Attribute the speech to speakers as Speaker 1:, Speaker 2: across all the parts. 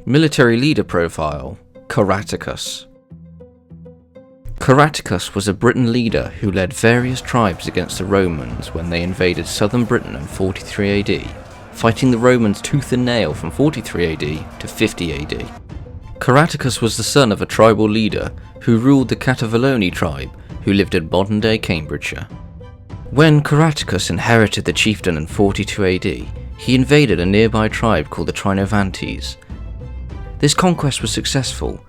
Speaker 1: Military leader profile: Caratacus. Caratacus was a Briton leader who led various tribes against the Romans when they invaded southern Britain in 43 AD, fighting the Romans tooth and nail from 43 AD to 50 AD. Caratacus was the son of a tribal leader who ruled the Catavaloni tribe who lived in modern-day Cambridgeshire. When Caratacus inherited the chieftain in 42 AD, he invaded a nearby tribe called the Trinovantes. This conquest was successful,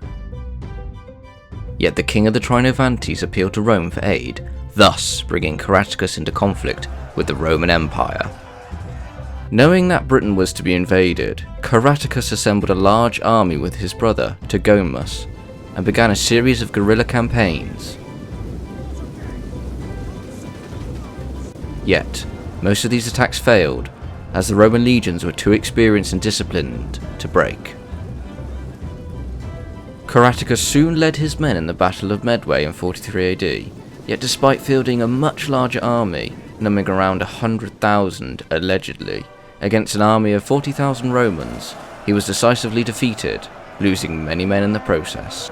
Speaker 1: yet the king of the Trinovantes appealed to Rome for aid, thus bringing Caratacus into conflict with the Roman Empire. Knowing that Britain was to be invaded, Caratacus assembled a large army with his brother, Tagomas, and began a series of guerrilla campaigns. Yet, most of these attacks failed, as the Roman legions were too experienced and disciplined to break. Caratacus soon led his men in the Battle of Medway in 43 AD, yet despite fielding a much larger army, numbering around 100,000 allegedly, against an army of 40,000 Romans, he was decisively defeated, losing many men in the process.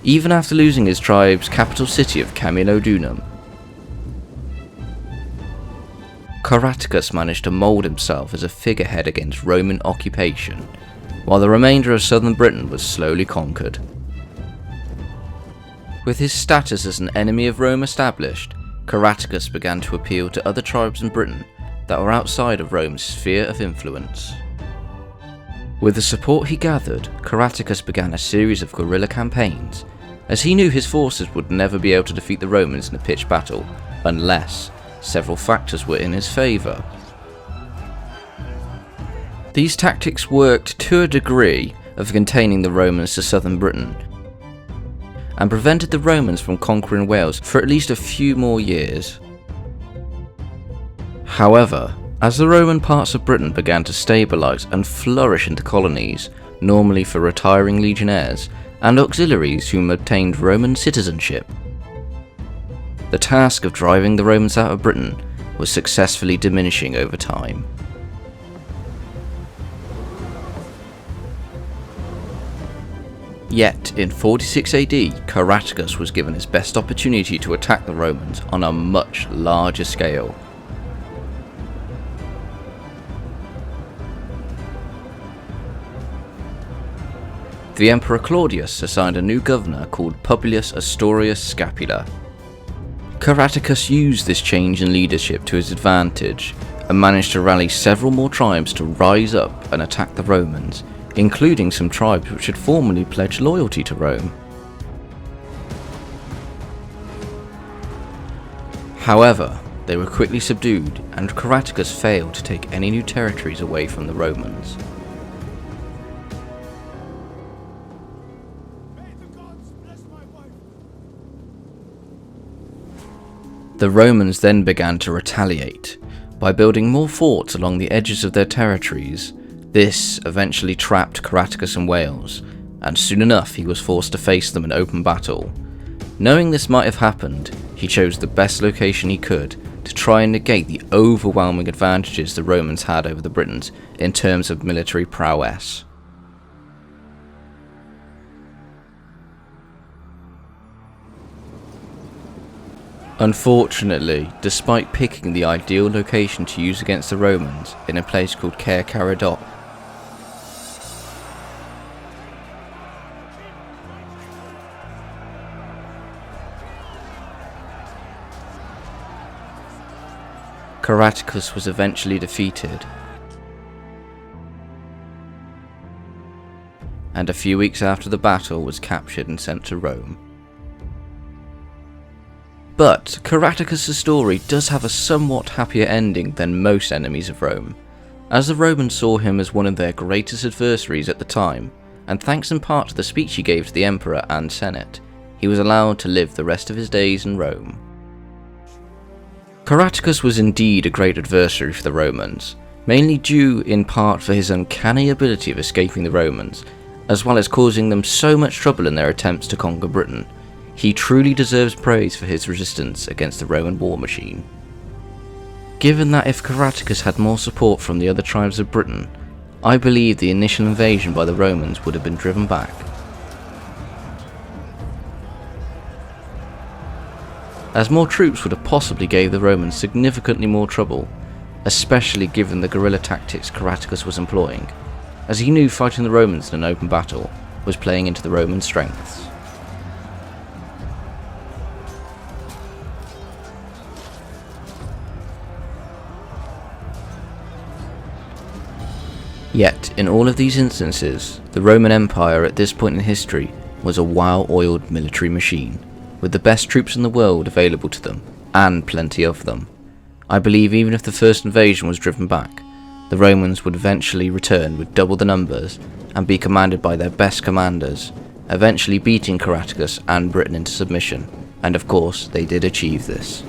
Speaker 1: Even after losing his tribe's capital city of Camulodunum, Caratacus managed to mould himself as a figurehead against Roman occupation, while the remainder of southern Britain was slowly conquered. With his status as an enemy of Rome established, Caratacus began to appeal to other tribes in Britain that were outside of Rome's sphere of influence. With the support he gathered, Caratacus began a series of guerrilla campaigns, as he knew his forces would never be able to defeat the Romans in a pitched battle unless several factors were in his favour. These tactics worked to a degree of containing the Romans to southern Britain, and prevented the Romans from conquering Wales for at least a few more years. However, as the Roman parts of Britain began to stabilise and flourish into colonies, normally for retiring legionnaires and auxiliaries whom obtained Roman citizenship, the task of driving the Romans out of Britain was successfully diminishing over time. Yet, in 46 AD, Caratacus was given his best opportunity to attack the Romans on a much larger scale. The Emperor Claudius assigned a new governor called Publius Astorius Scapula. Caratacus used this change in leadership to his advantage and managed to rally several more tribes to rise up and attack the Romans, including some tribes which had formerly pledged loyalty to Rome. However, they were quickly subdued, and Caratacus failed to take any new territories away from the Romans. The Romans then began to retaliate by building more forts along the edges of their territories. This eventually trapped Caratacus in Wales, and soon enough he was forced to face them in open battle. Knowing this might have happened, he chose the best location he could to try and negate the overwhelming advantages the Romans had over the Britons in terms of military prowess. Unfortunately, despite picking the ideal location to use against the Romans in a place called Caratacus, Caratacus was eventually defeated, and a few weeks after the battle was captured and sent to Rome. But Caratacus' story does have a somewhat happier ending than most enemies of Rome, as the Romans saw him as one of their greatest adversaries at the time, and thanks in part to the speech he gave to the Emperor and Senate, he was allowed to live the rest of his days in Rome. Caratacus was indeed a great adversary for the Romans, mainly due in part for his uncanny ability of escaping the Romans, as well as causing them so much trouble in their attempts to conquer Britain. He truly deserves praise for his resistance against the Roman war machine. Given that if Caratacus had more support from the other tribes of Britain, I believe the initial invasion by the Romans would have been driven back. As more troops would have possibly gave the Romans significantly more trouble, especially given the guerrilla tactics Caratacus was employing, as he knew fighting the Romans in an open battle was playing into the Roman strengths. Yet, in all of these instances, the Roman Empire at this point in history was a well-oiled military machine, with the best troops in the world available to them, and plenty of them. I believe even if the first invasion was driven back, the Romans would eventually return with double the numbers and be commanded by their best commanders, eventually beating Caratacus and Britain into submission, and of course they did achieve this.